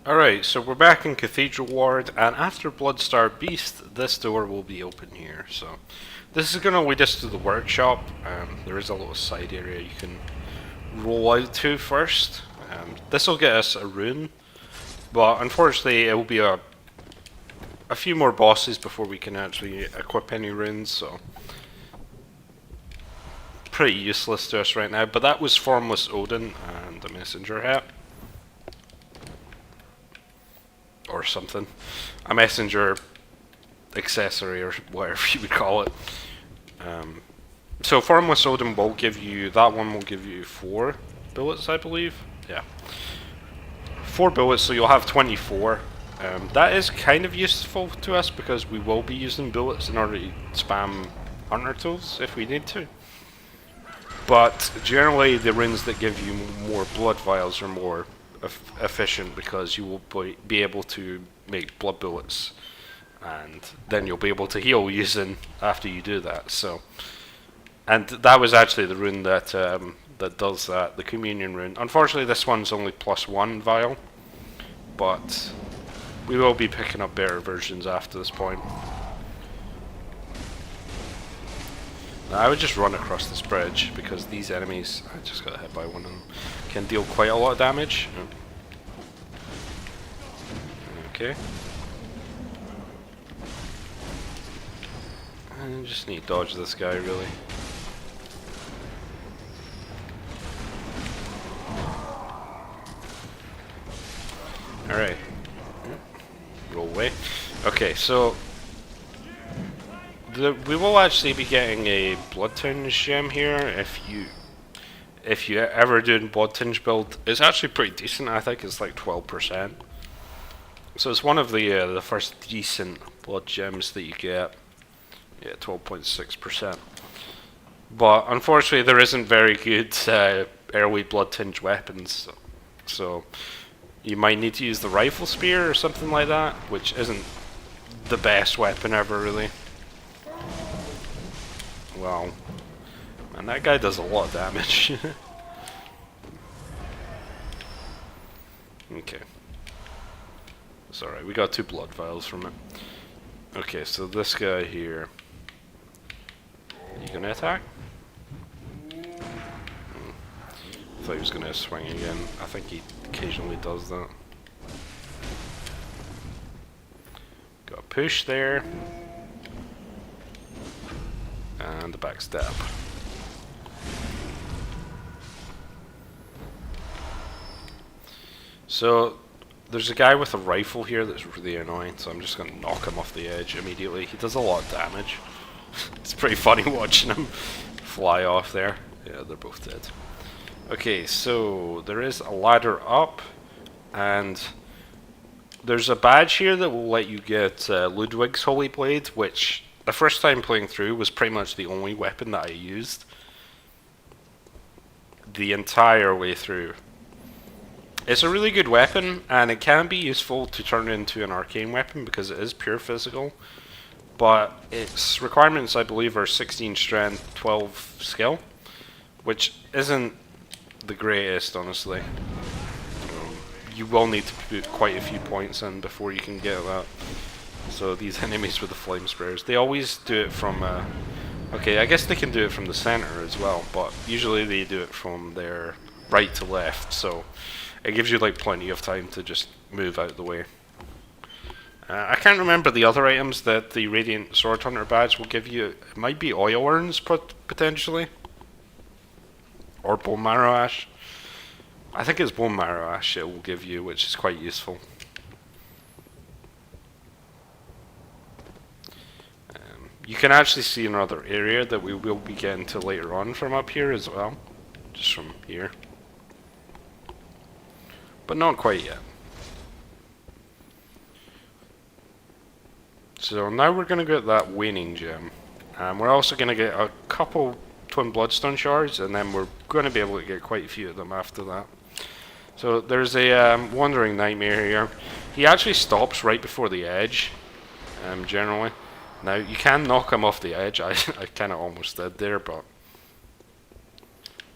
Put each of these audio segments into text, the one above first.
Alright, so we're back in Cathedral Ward, and after Bloodstar Beast, this door will be open here. So, this is going to lead us to the workshop. There is a little side area you can roll out to first. This will get us a rune, but unfortunately it will be a few more bosses before we can actually equip any runes, so pretty useless to us right now. But that was Formless Odin and a messenger hat. Or something. A messenger accessory, or whatever you would call it. So Formless Odin will give you, that one will give you 4 bullets, I believe. Yeah. 4 bullets, so you'll have 24. That is kind of useful to us because we will be using bullets in order to spam hunter tools if we need to. But generally the runes that give you more blood vials are more efficient because you will be able to make blood bullets, and then you'll be able to heal using after you do that. So, and that was actually the rune that that does that, the communion rune. Unfortunately, this one's only +1 vial, but we will be picking up better versions after this point. Now, I would just run across this bridge because these enemies, I just got hit by one of them, can deal quite a lot of damage. Okay. I just need to dodge this guy, really. Alright. Roll away. Okay, so we will actually be getting a Blood Tinge gem here if you ever do a Blood Tinge build. It's actually pretty decent. I think it's like 12%. So it's one of the first decent blood gems that you get. Yeah, 12.6%. But unfortunately, there isn't very good early Blood Tinge weapons. So you might need to use the rifle spear or something like that, which isn't the best weapon ever, really. Wow. Man, that guy does a lot of damage. Okay. It's alright, we got 2 blood vials from it. Okay, so this guy here. You gonna attack? I thought he was gonna swing again. I think he occasionally does that. Got a push there. And the backstab. So there's a guy with a rifle here that's really annoying, so I'm just going to knock him off the edge immediately. He does a lot of damage. It's pretty funny watching him fly off there. Yeah, they're both dead. Okay, so there is a ladder up, and there's a badge here that will let you get Ludwig's Holy Blade, which the first time playing through was pretty much the only weapon that I used the entire way through. It's a really good weapon, and it can be useful to turn it into an arcane weapon because it is pure physical, but its requirements, I believe, are 16 strength, 12 skill, which isn't the greatest, honestly. You will need to put quite a few points in before you can get that. So these enemies with the flame sprayers, they always do it from okay, I guess they can do it from the center as well, but usually they do it from their right to left, so it gives you like plenty of time to just move out of the way. I can't remember the other items that the Radiant Sword Hunter badge will give you. It might be oil urns potentially, or bone marrow ash. I think it's bone marrow ash it will give you, which is quite useful. You can actually see another area that we will be getting to later on from up here as well. Just from here. But not quite yet. So now we're going to get that waning gem. We're also going to get a couple twin bloodstone shards, and then we're going to be able to get quite a few of them after that. So there's a wandering nightmare here. He actually stops right before the edge, generally. Now, you can knock him off the edge. I kind of almost did there, but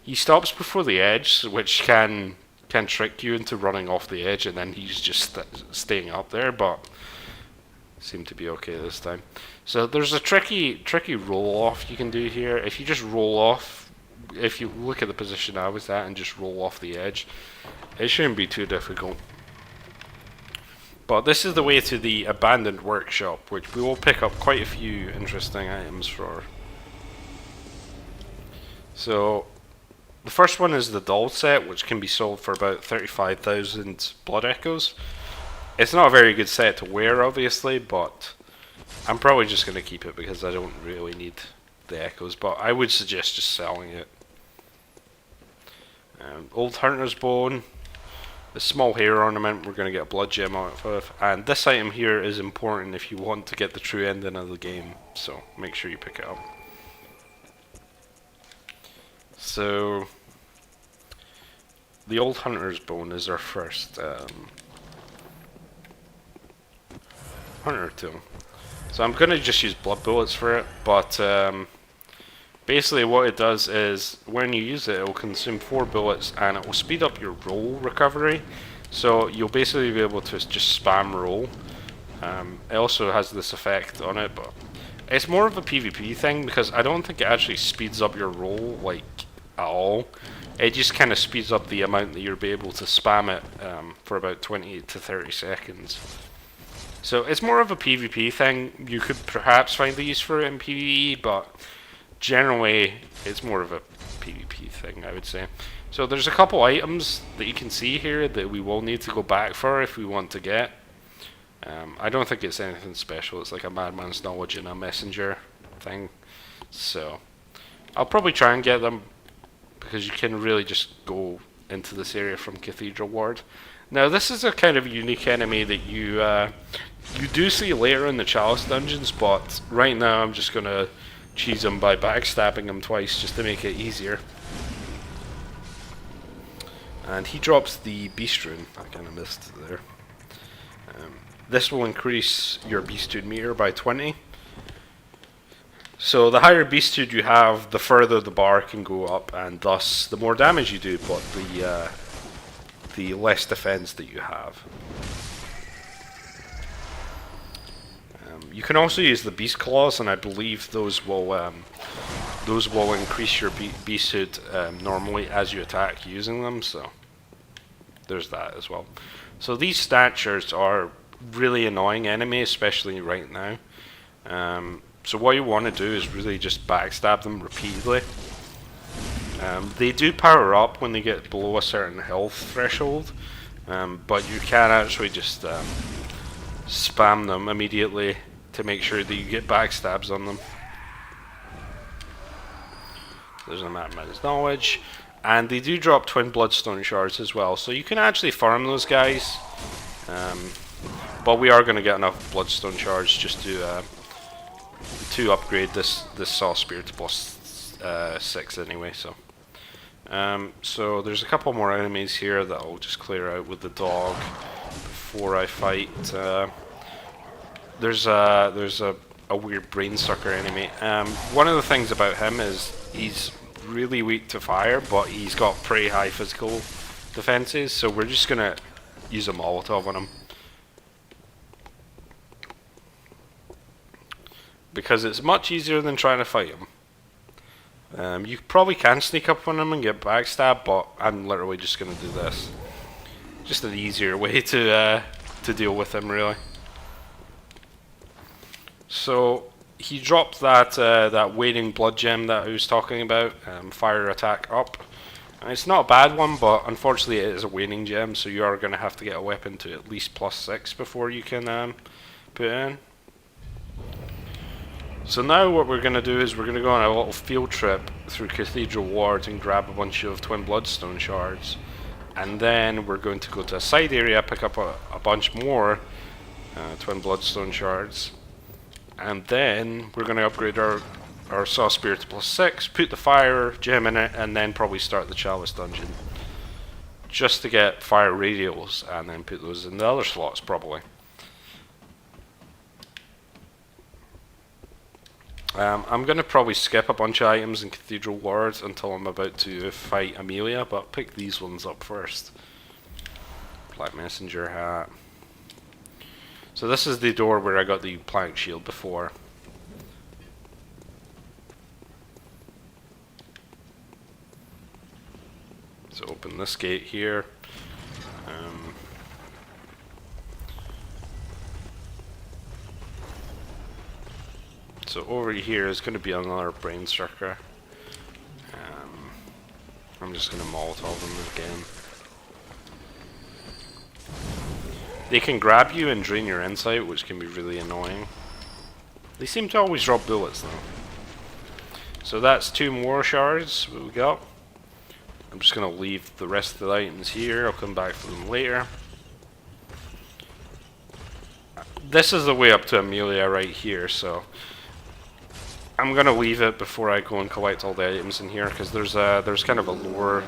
he stops before the edge, which can can trick you into running off the edge, and then he's just staying up there, but seemed to be okay this time. So there's a tricky roll off you can do here. If you just roll off, if you look at the position I was at and just roll off the edge, it shouldn't be too difficult. But this is the way to the abandoned workshop, which we will pick up quite a few interesting items for. So the first one is the doll set, which can be sold for about 35,000 blood echoes. It's not a very good set to wear, obviously, but I'm probably just going to keep it because I don't really need the echoes, but I would suggest just selling it. Old Hunter's Bone, the small hair ornament we're going to get a blood gem out of, and this item here is important if you want to get the true ending of the game, so make sure you pick it up. So the Old Hunter's Bone is our first Hunter tool. So I'm going to just use blood bullets for it, but basically what it does is when you use it, it will consume 4 bullets and it will speed up your roll recovery. So you'll basically be able to just spam roll. It also has this effect on it, but it's more of a PvP thing because I don't think it actually speeds up your roll like at all. It just kind of speeds up the amount that you'll be able to spam it for about 20 to 30 seconds. So it's more of a PvP thing. You could perhaps find the use for it in PvE, but generally it's more of a PvP thing, I would say. So there's a couple items that you can see here that we will need to go back for if we want to get. I don't think it's anything special. It's like a madman's knowledge and a messenger thing. So I'll probably try and get them because you can really just go into this area from Cathedral Ward. Now this is a kind of unique enemy that you do see later in the Chalice dungeons, but right now I'm just going to cheese him by backstabbing him twice just to make it easier. And he drops the Beast Rune. I kind of missed it there. This will increase your Beast Rune meter by 20. So the higher Beast Rune you have, the further the bar can go up, and thus the more damage you do, but the less defense that you have. You can also use the Beast Claws, and I believe those will increase your Beast Suit normally as you attack using them, so there's that as well. So these statures are really annoying enemy, especially right now. So what you want to do is really just backstab them repeatedly. They do power up when they get below a certain health threshold, but you can actually just spam them immediately to make sure that you get backstabs on them. There's a madman's knowledge, and they do drop twin bloodstone shards as well, so you can actually farm those guys. But we are going to get enough bloodstone shards just to upgrade this saw spear to plus 6 anyway. So there's a couple more enemies here that I'll just clear out with the dog before I fight. There's a weird brain sucker enemy. One of the things about him is he's really weak to fire, but he's got pretty high physical defenses, so we're just gonna use a Molotov on him. Because it's much easier than trying to fight him. You probably can sneak up on him and get backstabbed, but I'm literally just gonna do this. Just an easier way to deal with him, really. So he dropped that waiting blood gem that I was talking about, fire attack up. And it's not a bad one, but unfortunately it is a waning gem, so you are going to have to get a weapon to at least plus 6 before you can put it in. So now what we're going to do is we're going to go on a little field trip through Cathedral Ward and grab a bunch of twin bloodstone shards. And then we're going to go to a side area, pick up a bunch more twin bloodstone shards. And then we're going to upgrade our saw spear to plus 6, put the fire gem in it, and then probably start the chalice dungeon. Just to get fire radials, and then put those in the other slots probably. I'm going to probably skip a bunch of items in Cathedral Ward until I'm about to fight Amelia, but pick these ones up first. Black Messenger hat. So this is the door where I got the plank shield before. So open this gate here. So over here is going to be another brain sucker. I'm just going to Molotov them again. They can grab you and drain your insight, which can be really annoying. They seem to always drop bullets though. So that's 2 more shards we got. I'm just going to leave the rest of the items here. I'll come back for them later. This is the way up to Amelia right here, so I'm going to leave it before I go and collect all the items in here, because there's kind of a lower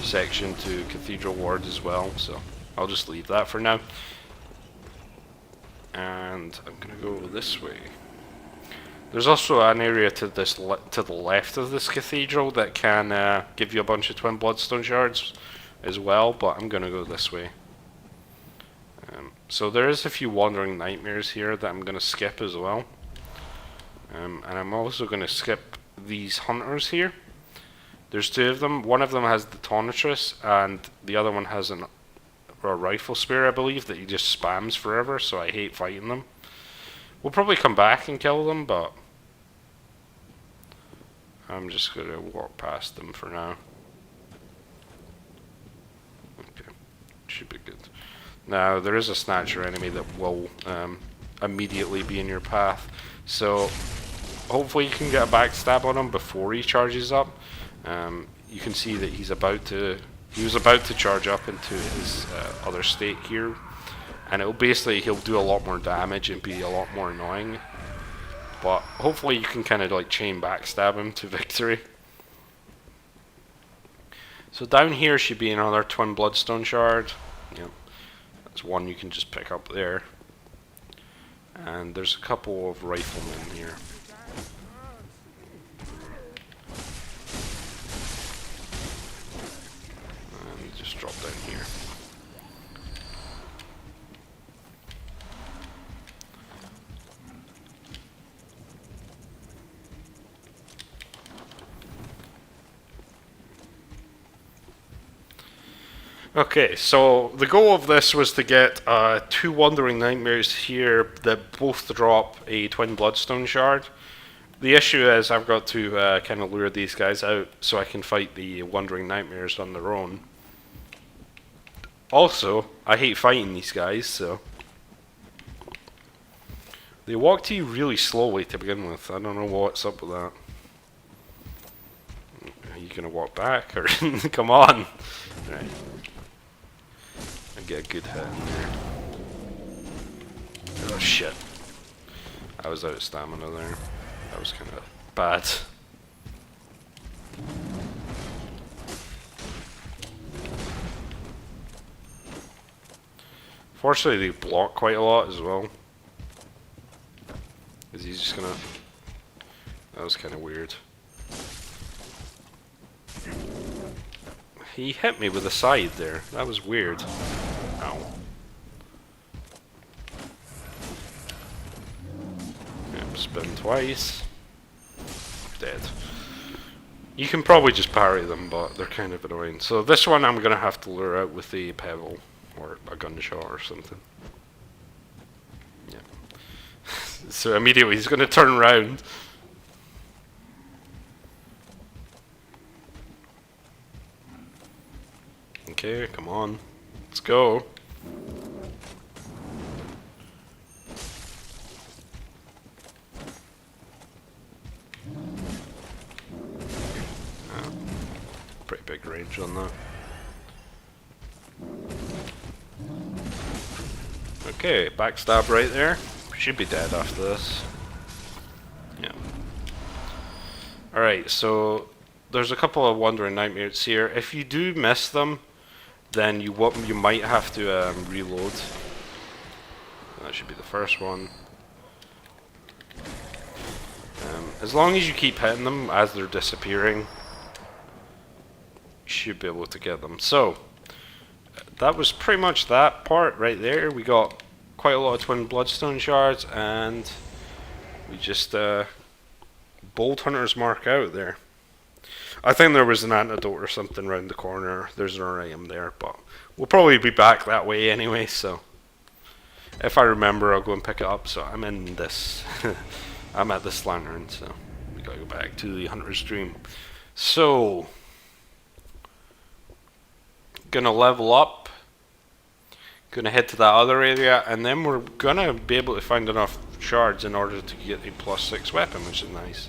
section to Cathedral Ward as well, so I'll just leave that for now. And I'm going to go this way. There's also an area to the left of this cathedral that can give you a bunch of twin bloodstone shards as well, but I'm going to go this way. So there is a few wandering nightmares here that I'm going to skip as well. And I'm also going to skip these hunters here. There's 2 of them. One of them has the Tonitrus, and the other one has a rifle spear, I believe, that he just spams forever, so I hate fighting them. We'll probably come back and kill them, but I'm just going to walk past them for now. Okay, should be good. Now, there is a Snatcher enemy that will immediately be in your path, so hopefully you can get a backstab on him before he charges up. You can see that he was about to charge up into his other state here, and he'll do a lot more damage and be a lot more annoying, but hopefully you can kind of like chain backstab him to victory. So down here should be another twin bloodstone shard. Yep, that's one you can just pick up there, and there's a couple of riflemen here. And just drop down here. Okay, so the goal of this was to get 2 Wandering Nightmares here that both drop a Twin Bloodstone Shard. The issue is I've got to kind of lure these guys out so I can fight the Wandering Nightmares on their own. Also, I hate fighting these guys, so they walk to you really slowly to begin with. I don't know what's up with that. Are you gonna walk back, or come on? Right. Get a good hit in there. Oh shit. I was out of stamina there. That was kind of bad. Fortunately, they block quite a lot as well. Is he just gonna... That was kind of weird. He hit me with a side there. That was weird. Ow. Yep, spin twice. Dead. You can probably just parry them, but they're kind of annoying. So this one I'm going to have to lure out with a pebble. Or a gunshot or something. Yeah. So immediately he's going to turn around. Okay, come on. Let's go. Oh, pretty big range on that. Okay, backstab right there. Should be dead after this. Yeah. Alright, so there's a couple of Wandering Nightmares here. If you do miss them, then you might have to reload. That should be the first one. As long as you keep hitting them as they're disappearing, you should be able to get them. So, that was pretty much that part right there. We got quite a lot of twin bloodstone shards, and we just bolt hunter's mark out there. I think there was an antidote or something around the corner. There's an item there, but we'll probably be back that way anyway, so if I remember I'll go and pick it up. So I'm in this I'm at this lantern, so we gotta go back to the hunter's dream. So gonna level up, gonna head to that other area, and then we're gonna be able to find enough shards in order to get a +6 weapon, which is nice.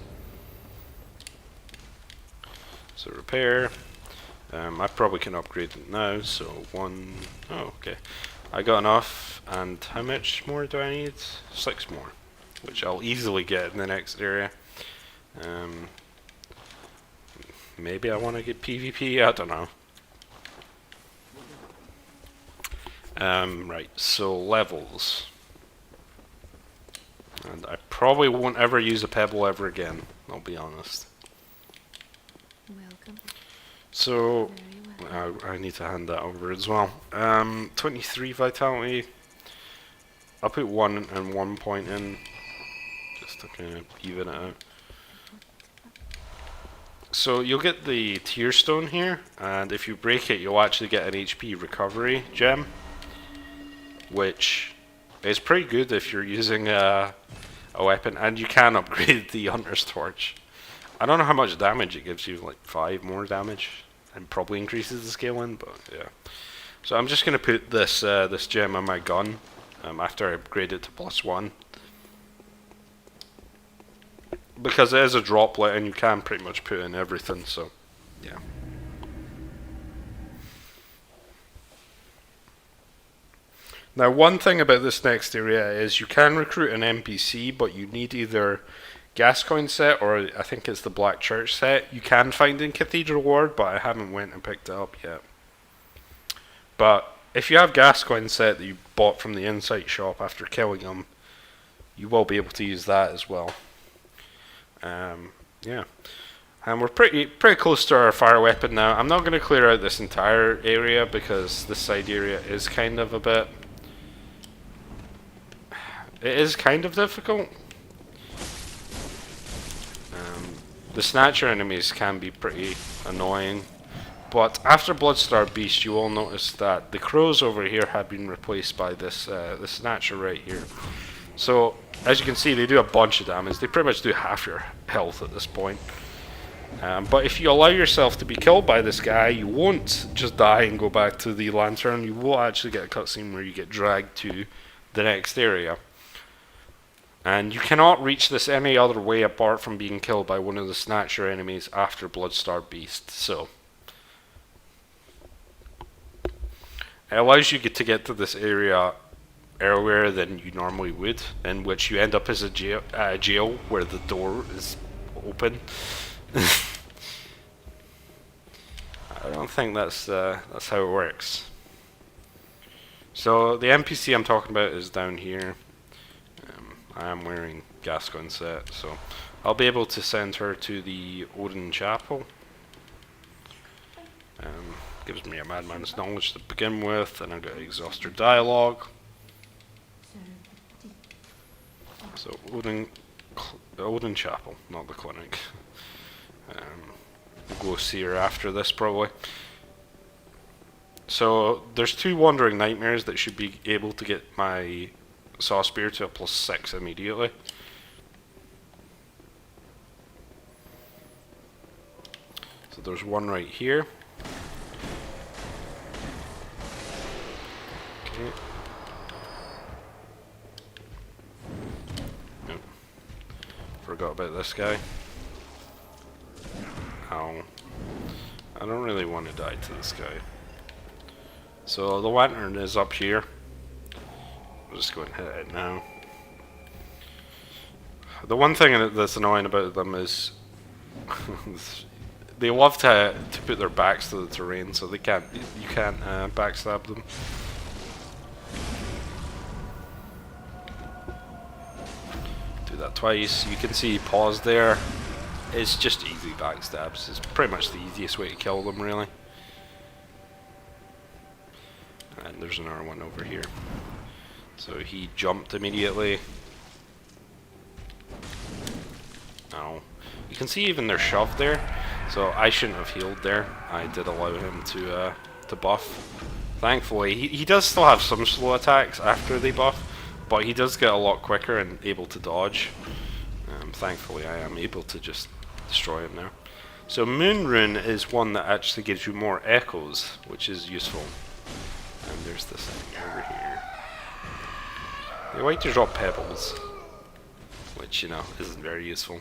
So repair, I probably can upgrade it now, so one, oh okay. I got enough, and how much more do I need? 6 more, which I'll easily get in the next area. Maybe I want to get PvP, I don't know. Right, so levels. And I probably won't ever use a pebble ever again, I'll be honest. Welcome. So, I need to hand that over as well. 23 vitality. I'll put 1 and 1 point in, just to kind of even it out. So you'll get the tier stone here, and if you break it, you'll actually get an HP recovery gem, which is pretty good if you're using a weapon, and you can upgrade the hunter's torch. I don't know how much damage it gives you, like 5 more damage, and probably increases the scaling, but yeah. So I'm just gonna put this this gem on my gun after I upgrade it to +1, because it is a droplet and you can pretty much put in everything. So yeah. Now, one thing about this next area is you can recruit an NPC, but you need either Gascoigne set or I think it's the Black Church set. You can find in Cathedral Ward, but I haven't went and picked it up yet. But if you have Gascoigne set that you bought from the Insight shop after killing him, you will be able to use that as well. Yeah, and we're pretty close to our fire weapon now. I'm not going to clear out this entire area because this side area is kind of a bit. It is kind of difficult. The Snatcher enemies can be pretty annoying, but after Bloodstar Beast, you will notice that the crows over here have been replaced by this the Snatcher right here. So as you can see, they do a bunch of damage. They pretty much do half your health at this point. But if you allow yourself to be killed by this guy, you won't just die and go back to the lantern. You will actually get a cutscene where you get dragged to the next area. And you cannot reach this any other way apart from being killed by one of the Snatcher enemies after Bloodstar Beast. So it allows you to get to this area earlier than you normally would, in which you end up as a jail where the door is open. I don't think that's how it works. So the NPC I'm talking about is down here. I am wearing Gascoigne set, so I'll be able to send her to the Odin Chapel. Gives me a madman's knowledge to begin with, and I've got exhauster dialogue. So Odin Chapel, not the clinic. We'll go see her after this probably. So there's 2 Wandering Nightmares that should be able to get my Saw Spear to a +6 immediately. So there's one right here. Okay. Nope. Forgot about this guy. Ow. I don't really want to die to this guy. So the lantern is up here. I'll just go and hit it now. The one thing that's annoying about them is they love to put their backs to the terrain, so you can't backstab them. Do that twice. You can see pause there. It's just easy backstabs. It's pretty much the easiest way to kill them, really. there's another one over here. So he jumped immediately. Oh. You can see even they're shoved there. So I shouldn't have healed there. I did allow him to buff. Thankfully, he does still have some slow attacks after they buff, but he does get a lot quicker and able to dodge. Thankfully, I am able to just destroy him now. So Moon Rune is one that actually gives you more echoes, which is useful. And there's this thing over here. They like to drop pebbles, which, you know, isn't very useful.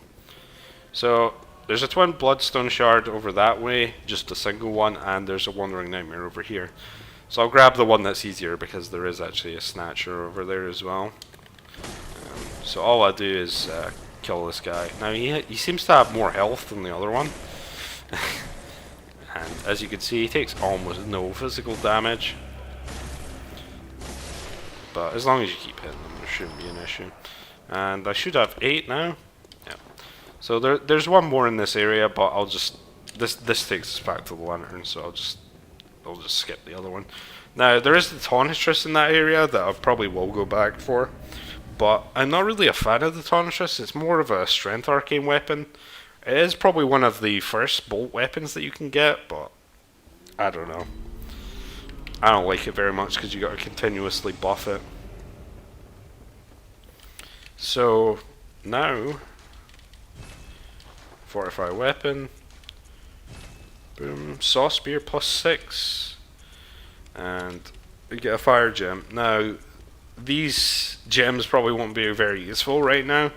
So there's a twin bloodstone shard over that way, just a single one, and there's a wandering nightmare over here. So I'll grab the one that's easier because there is actually a snatcher over there as well. So all I do is kill this guy. Now he seems to have more health than the other one. And as you can see, he takes almost no physical damage. But as long as you keep hitting them, there shouldn't be an issue. And I should have 8 now. Yeah. So there's one more in this area, but I'll just this takes us back to the lantern, so I'll just skip the other one. Now there is the Tonitrus in that area that I probably will go back for, but I'm not really a fan of the Tonitrus. It's more of a strength arcane weapon. It is probably one of the first bolt weapons that you can get, but I don't know. I don't like it very much because you got to continuously buff it. So now, fortify weapon. Boom, saw spear +6, and we get a fire gem. Now, these gems probably won't be very useful right now,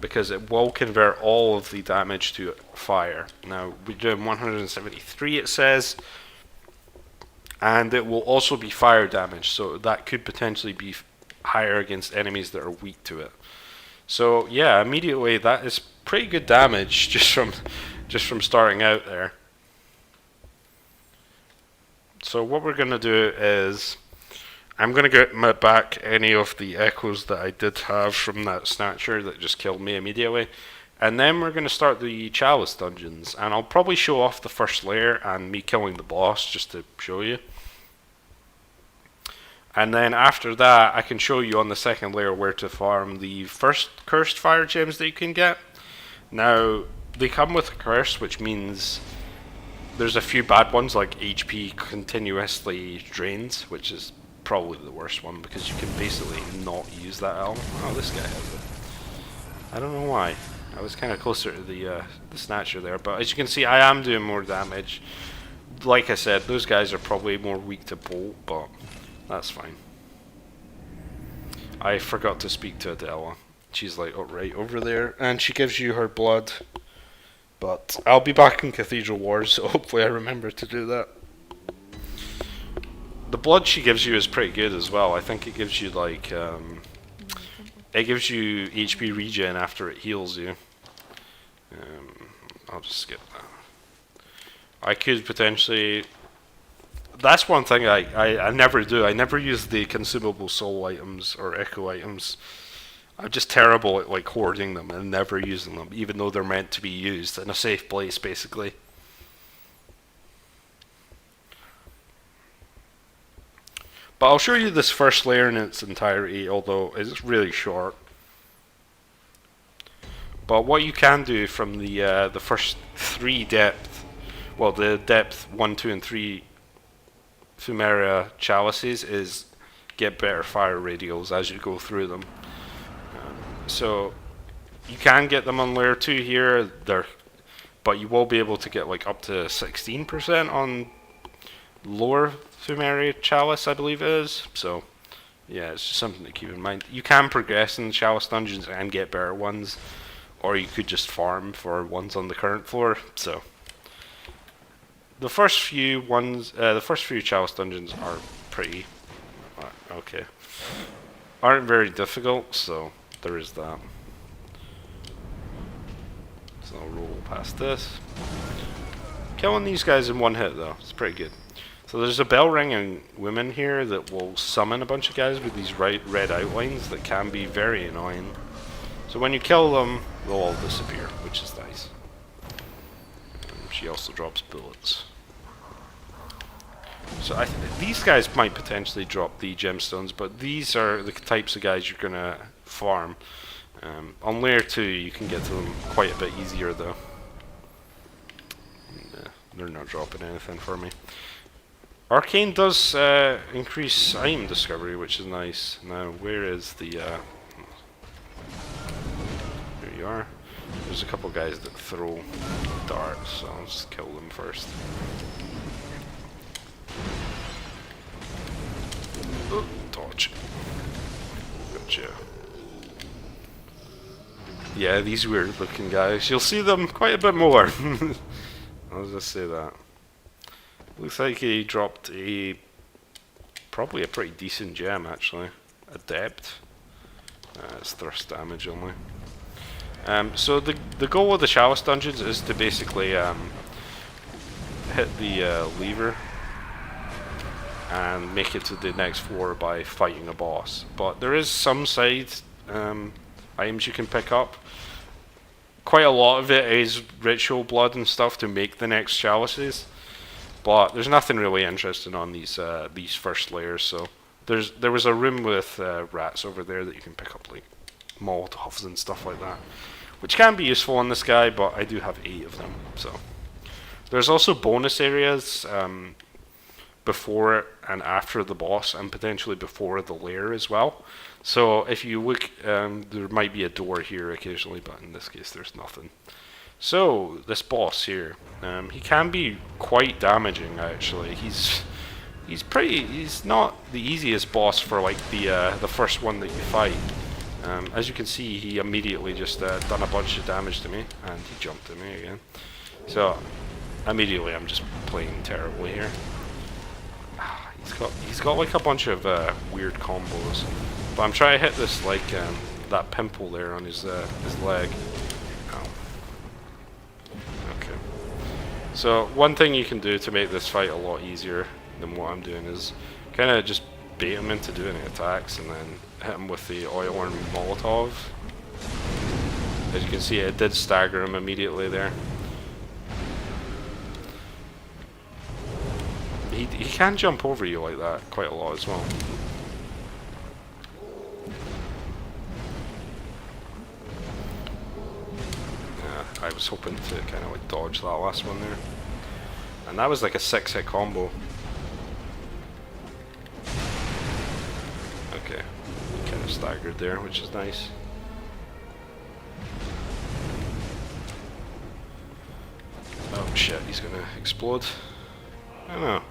because it will convert all of the damage to fire. Now we're doing 173, it says, and it will also be fire damage, so that could potentially be higher against enemies that are weak to it. So yeah, immediately that is pretty good damage just from starting out there. So what we're going to do is, I'm going to get back any of the echoes that I did have from that snatcher that just killed me immediately. And then we're going to start the chalice dungeons. And I'll probably show off the first layer and me killing the boss just to show you. And then after that, I can show you on the second layer where to farm the first cursed fire gems that you can get. Now, they come with a curse, which means there's a few bad ones, like HP continuously drains, which is probably the worst one because you can basically not use that elm. Oh, this guy has it. I don't know why. I was kind of closer to the snatcher there, but as you can see, I am doing more damage. Like I said, those guys are probably more weak to bolt, but that's fine. I forgot to speak to Adela. She's like, oh, right over there, and she gives you her blood. But I'll be back in Cathedral Wars, so hopefully I remember to do that. The blood she gives you is pretty good as well. I think it gives you like it gives you HP regen after it heals you. I'll just skip that. I could potentially. That's one thing I never do. I never use the consumable soul items or echo items. I'm just terrible at like hoarding them and never using them, even though they're meant to be used in a safe place, basically. But I'll show you this first layer in its entirety, although it's really short. But what you can do from the first 3 depth, well, the depth 1, 2, and 3 Fumaria chalices is get better fire radials as you go through them. So you can get them on layer 2 here, but you will be able to get like up to 16% on lower Fumaria chalice, I believe it is. So yeah, it's just something to keep in mind. You can progress in the chalice dungeons and get better ones, or you could just farm for ones on the current floor. So the first few ones, the first few chalice dungeons are pretty okay, aren't very difficult, so there is that. So I'll roll past this. Killing these guys in one hit though, it's pretty good. So there's a bell ringing woman here that will summon a bunch of guys with these red outlines that can be very annoying. So when you kill them, they'll all disappear, which is nice. She also drops bullets. So these guys might potentially drop the gemstones, but these are the types of guys you're gonna farm. On layer 2 you can get to them quite a bit easier though. They're not dropping anything for me. Arcane does increase item discovery, which is nice. Now, where is the... Here you are. There's a couple guys that throw darts, so I'll just kill them first. Oh, dodge. Gotcha. Yeah, these weird looking guys. You'll see them quite a bit more. I'll just say that. Looks like he dropped probably a pretty decent gem actually. Adept. It's thrust damage only. So the goal of the chalice dungeons is to basically hit the lever and make it to the next floor by fighting a boss. But there is some side items you can pick up. Quite a lot of it is ritual blood and stuff to make the next chalices, but there's nothing really interesting on these first layers. So there was a room with rats over there that you can pick up like molotovs and stuff like that, which can be useful on this guy, but I do have 8 of them. So there's also bonus areas before and after the boss, and potentially before the lair as well. So if you look, there might be a door here occasionally, but in this case there's nothing. So this boss here, he can be quite damaging actually. He's not the easiest boss for like the first one that you fight. As you can see, he immediately just done a bunch of damage to me, and he jumped at me again. So immediately I'm just playing terribly here. He's got like a bunch of weird combos, but I'm trying to hit this like that pimple there on his leg. Ow. Okay. So one thing you can do to make this fight a lot easier than what I'm doing is kind of just bait him into doing attacks and then hit him with the oil and molotov. As you can see, it did stagger him immediately there. He can jump over you like that quite a lot as well. Yeah, I was hoping to kind of like dodge that last one there. And that was like a 6-hit combo. Okay, kind of staggered there, which is nice. Oh shit, he's gonna explode. I don't know.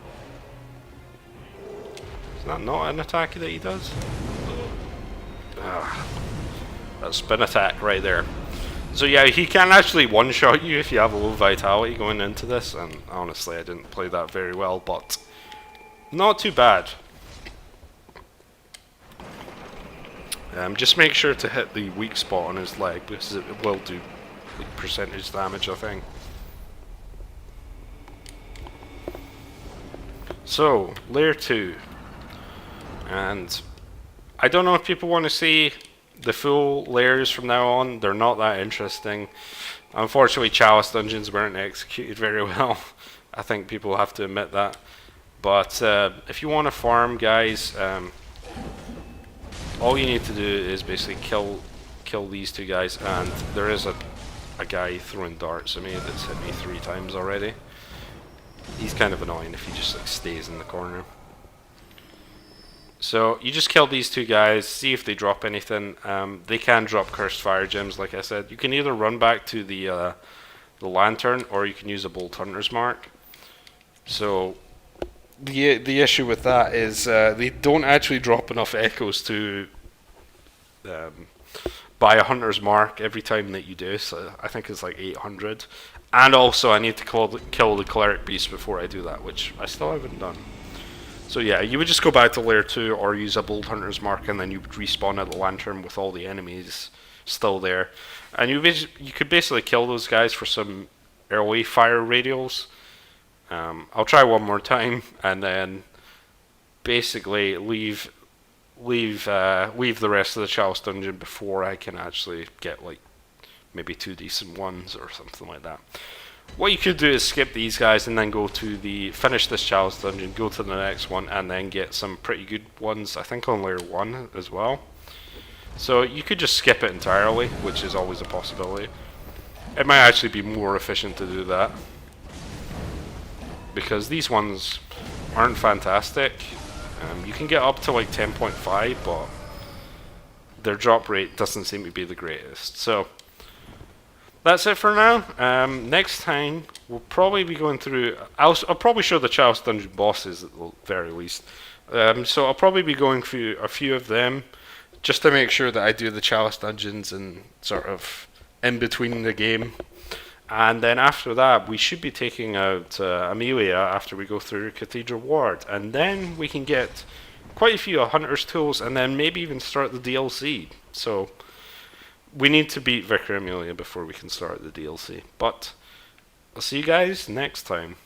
Is that not an attack that he does? Ah, that spin attack right there. So yeah, he can actually one-shot you if you have a low vitality going into this, and honestly I didn't play that very well, but not too bad. Just make sure to hit the weak spot on his leg, because it will do like percentage damage, I think. So, layer 2, and I don't know if people want to see the full layers from now on. They're not that interesting. Unfortunately, chalice dungeons weren't executed very well. I think people have to admit that. But if you want to farm, guys, all you need to do is basically kill these 2 guys, and there is a guy throwing darts at me that's hit me 3 times already. He's kind of annoying if he just like stays in the corner. So you just kill these 2 guys, see if they drop anything. They can drop cursed fire gems, like I said. You can either run back to the lantern, or you can use a bolt hunter's mark. So the issue with that is they don't actually drop enough echoes to buy a hunter's mark every time that you do. So I think it's like 800. And also I need to kill the cleric beast before I do that, which I still haven't done. So yeah, you would just go back to layer 2 or use a bolt hunter's mark, and then you would respawn at the lantern with all the enemies still there. And you could basically kill those guys for some early fire radials. I'll try one more time, and then basically leave the rest of the chalice dungeon before I can actually get like maybe 2 decent ones or something like that. What you could do is skip these guys and then go to the finish this chalice dungeon, go to the next one, and then get some pretty good ones. I think on layer 1 as well. So you could just skip it entirely, which is always a possibility. It might actually be more efficient to do that, because these ones aren't fantastic. You can get up to like 10.5, but their drop rate doesn't seem to be the greatest. So that's it for now. Next time we'll probably be going through. I'll probably show the Chalice Dungeon bosses at the very least. So I'll probably be going through a few of them, just to make sure that I do the Chalice Dungeons and sort of in between the game. And then after that, we should be taking out Amelia after we go through Cathedral Ward, and then we can get quite a few Hunter's Tools, and then maybe even start the DLC. So we need to beat Vicar Amelia before we can start the DLC. But I'll see you guys next time.